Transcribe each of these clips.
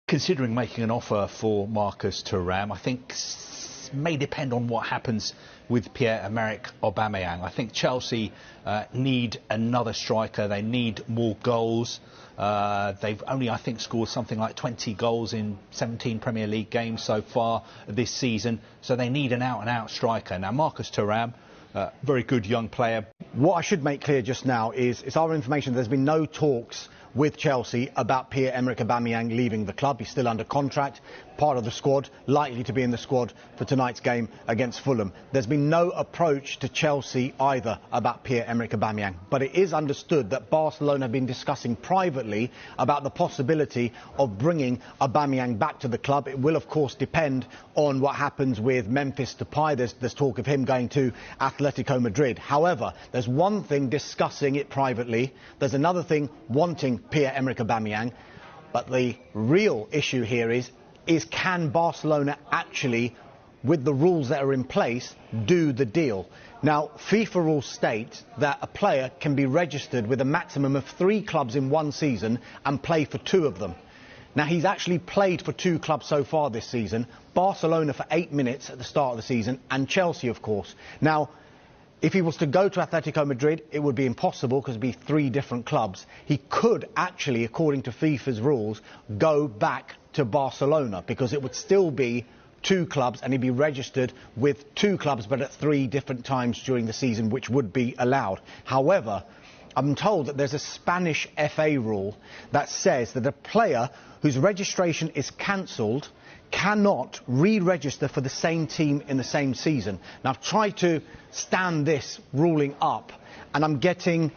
considering making an offer for Marcus Thuram. I think may depend on what happens with Pierre-Emerick Aubameyang. I think Chelsea need another striker. They need more goals. They've only, I think, scored something like 20 goals in 17 Premier League games so far this season. So they need an out-and-out striker. Now, Marcus Thuram, very good young player. What I should make clear just now is, it's our information, there's been no talks with Chelsea about Pierre-Emerick Aubameyang leaving the club. He's still under contract, part of the squad, likely to be in the squad for tonight's game against Fulham. There's been no approach to Chelsea either about Pierre-Emerick Aubameyang, but it is understood that Barcelona have been discussing privately about the possibility of bringing Aubameyang back to the club. It will, of course, depend on what happens with Memphis Depay. There's talk of him going to Atletico Madrid. However, there's one thing discussing it privately, there's another thing wanting Pierre-Emerick Aubameyang, but the real issue here is can Barcelona actually, with the rules that are in place, do the deal? Now, FIFA rules state that a player can be registered with a maximum of 3 clubs in one season and play for 2 of them. Now, he's actually played for 2 clubs so far this season, Barcelona for 8 minutes at the start of the season, and Chelsea, of course. Now, if he was to go to Atletico Madrid, it would be impossible because it would be 3 different clubs. He could actually, according to FIFA's rules, go back to Barcelona because it would still be 2 clubs and he'd be registered with 2 clubs but at 3 different times during the season, which would be allowed. However, I'm told that there's a Spanish FA rule that says that a player whose registration is cancelled cannot re-register for the same team in the same season. Now, I've tried to stand this ruling up and I'm getting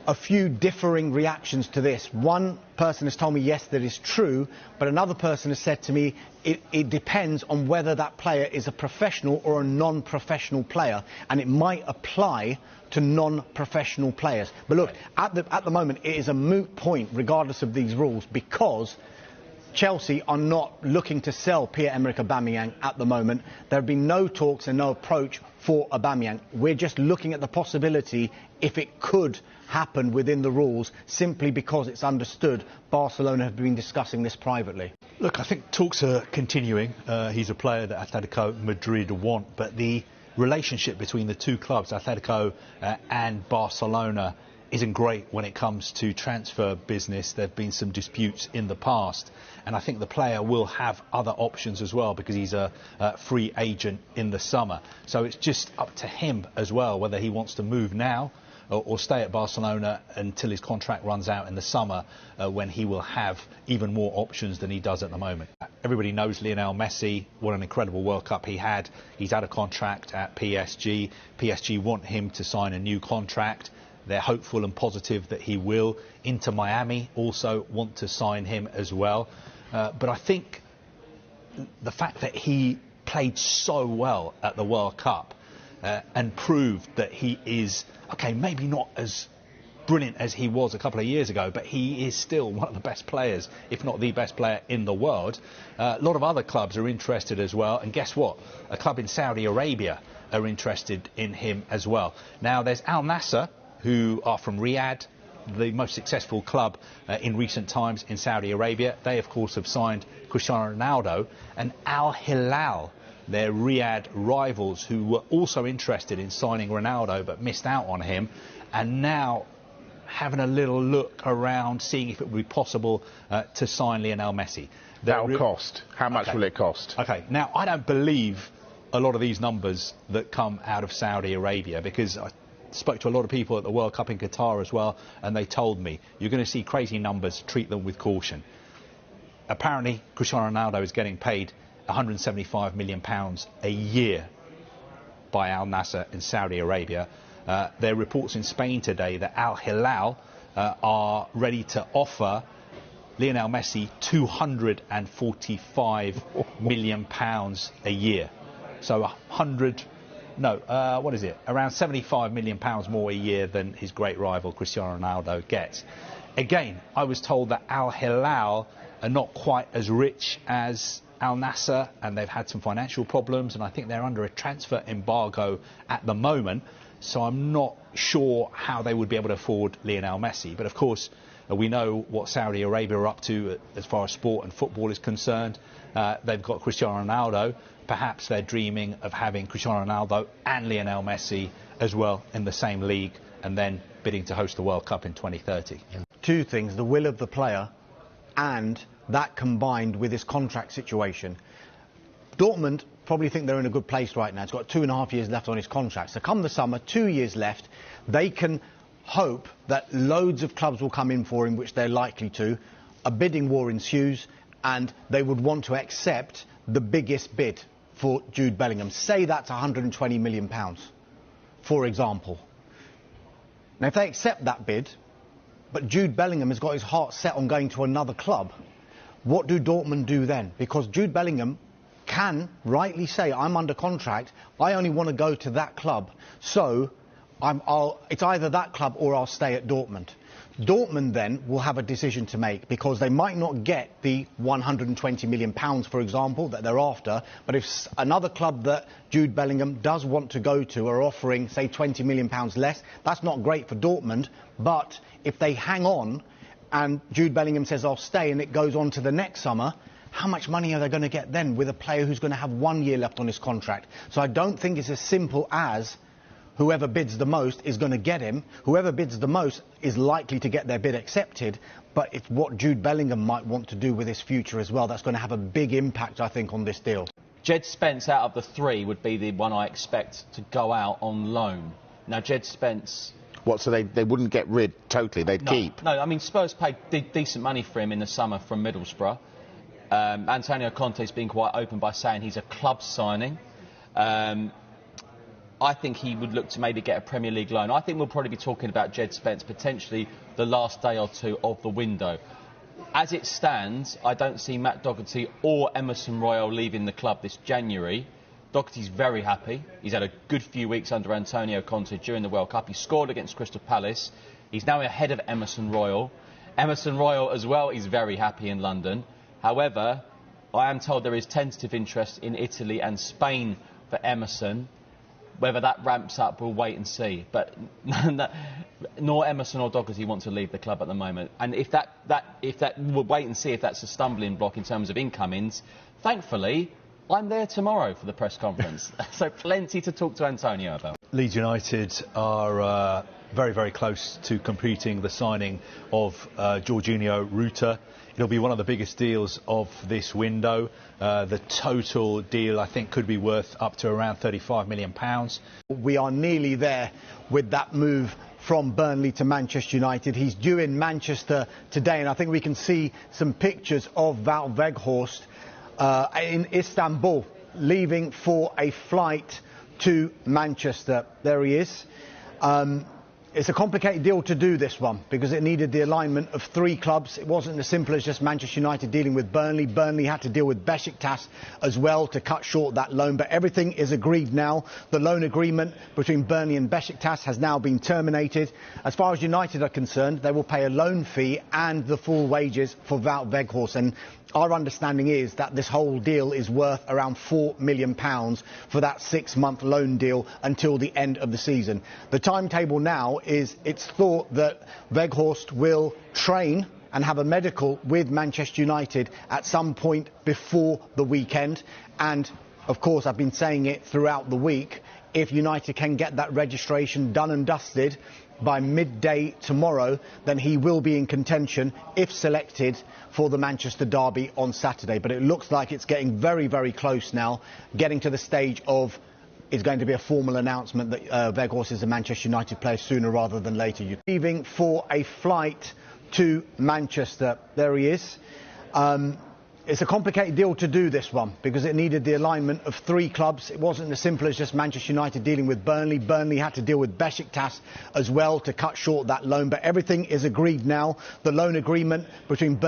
a few differing reactions to this. One person has told me, yes, that is true, but another person has said to me, it depends on whether that player is a professional or a non-professional player, and it might apply to non-professional players. But look, at the moment, it is a moot point, regardless of these rules, because Chelsea are not looking to sell Pierre-Emerick Aubameyang at the moment. There have been no talks and no approach for Aubameyang. We're just looking at the possibility if it could happen within the rules, simply because it's understood Barcelona have been discussing this privately. Look, I think talks are continuing. He's a player that Atletico Madrid want, but the relationship between the 2 clubs, Atletico and Barcelona, isn't great when it comes to transfer business. There have been some disputes in the past, and I think the player will have other options as well because he's a free agent in the summer. So it's just up to him as well whether he wants to move now or stay at Barcelona until his contract runs out in the summer, when he will have even more options than he does at the moment. Everybody knows Lionel Messi, what an incredible World Cup he had. He's out of contract at PSG. PSG want him to sign a new contract. They're hopeful and positive that he will. Inter Miami also want to sign him as well. But I think the fact that he played so well at the World Cup and proved that he is, okay, maybe not as brilliant as he was a couple of years ago, but he is still one of the best players, if not the best player in the world. A lot of other clubs are interested as well. And guess what? A club in Saudi Arabia are interested in him as well. Now, there's Al Nassr, who are from Riyadh, the most successful club in recent times in Saudi Arabia. They, of course, have signed Cristiano Ronaldo. And Al Hilal, their Riyadh rivals, who were also interested in signing Ronaldo but missed out on him, and now having a little look around, seeing if it would be possible to sign Lionel Messi. That'll cost. How much will it cost? Okay, now, I don't believe a lot of these numbers that come out of Saudi Arabia, because I spoke to a lot of people at the World Cup in Qatar as well, and they told me, you're going to see crazy numbers, treat them with caution. Apparently, Cristiano Ronaldo is getting paid £175 million a year by Al Nassr in Saudi Arabia. There are reports in Spain today that Al Hilal are ready to offer Lionel Messi £245 million a year. So around £75 million more a year than his great rival Cristiano Ronaldo gets. Again, I was told that Al Hilal are not quite as rich as Al Nassr, and they've had some financial problems, and I think they're under a transfer embargo at the moment, so I'm not sure how they would be able to afford Lionel Messi. But of course, We know what Saudi Arabia are up to as far as sport and football is concerned. They've got Cristiano Ronaldo. Perhaps they're dreaming of having Cristiano Ronaldo and Lionel Messi as well in the same league, and then bidding to host the World Cup in 2030. Two things: the will of the player, and that combined with his contract situation. Dortmund probably think they're in a good place right now. It's got 2.5 years left on his contract. So come the summer, 2 years left, they can hope that loads of clubs will come in for him, which they're likely to. A bidding war ensues, and they would want to accept the biggest bid for Jude Bellingham. Say that's £120 million, for example. Now, if they accept that bid, but Jude Bellingham has got his heart set on going to another club, what do Dortmund do then? Because Jude Bellingham can rightly say, I'm under contract, I only want to go to that club, so it's either that club or I'll stay at Dortmund. Dortmund then will have a decision to make, because they might not get the £120 million, for example, that they're after, but if another club that Jude Bellingham does want to go to are offering, say, £20 million less, that's not great for Dortmund. But if they hang on and Jude Bellingham says, I'll stay, and it goes on to the next summer, how much money are they going to get then with a player who's going to have 1 year left on his contract? So I don't think it's as simple as whoever bids the most is going to get him. Whoever bids the most is likely to get their bid accepted, but it's what Jude Bellingham might want to do with his future as well that's going to have a big impact, I think, on this deal. Jed Spence out of the three would be the one I expect to go out on loan. Now, Jed Spence... What, so they wouldn't get rid totally, they'd keep? No, I mean, Spurs paid decent money for him in the summer from Middlesbrough. Antonio Conte's been quite open by saying he's a club signing. I think he would look to maybe get a Premier League loan. I think we'll probably be talking about Jed Spence potentially the last day or two of the window. As it stands, I don't see Matt Doherty or Emerson Royal leaving the club this January. Doherty's very happy. He's had a good few weeks under Antonio Conte during the World Cup. He scored against Crystal Palace. He's now ahead of Emerson Royal. Emerson Royal as well is very happy in London. However, I am told there is tentative interest in Italy and Spain for Emerson. Whether that ramps up, we'll wait and see. But nor Emerson or Doherty want to leave the club at the moment. And if we'll wait and see if that's a stumbling block in terms of incomings. Thankfully, I'm there tomorrow for the press conference, so plenty to talk to Antonio about. Leeds United are very, very close to completing the signing of Jorginho Ruta. It'll be one of the biggest deals of this window. The total deal, I think, could be worth up to around £35 million. We are nearly there with that move from Burnley to Manchester United. He's due in Manchester today, and I think we can see some pictures of Wout Weghorst in Istanbul, leaving for a flight to Manchester. There he is. It's a complicated deal to do, this one, because it needed the alignment of three clubs. It wasn't as simple as just Manchester United dealing with Burnley. Burnley had to deal with Besiktas as well to cut short that loan. But everything is agreed now. The loan agreement between Burnley and Besiktas has now been terminated. As far as United are concerned, they will pay a loan fee and the full wages for Wout Weghorst. And our understanding is that this whole deal is worth around £4 million for that 6-month loan deal until the end of the season. The timetable now is it's thought that Weghorst will train and have a medical with Manchester United at some point before the weekend. And, of course, I've been saying it throughout the week, if United can get that registration done and dusted by midday tomorrow, then he will be in contention, if selected, for the Manchester derby on Saturday. But it looks like it's getting very, very close now, getting to the stage of it's going to be a formal announcement that Weghorst is a Manchester United player sooner rather than later. Leaving for a flight to Manchester. There he is. It's a complicated deal to do, this one, because it needed the alignment of three clubs. It wasn't as simple as just Manchester United dealing with Burnley. Burnley had to deal with Besiktas as well to cut short that loan. But everything is agreed now. The loan agreement between Burnley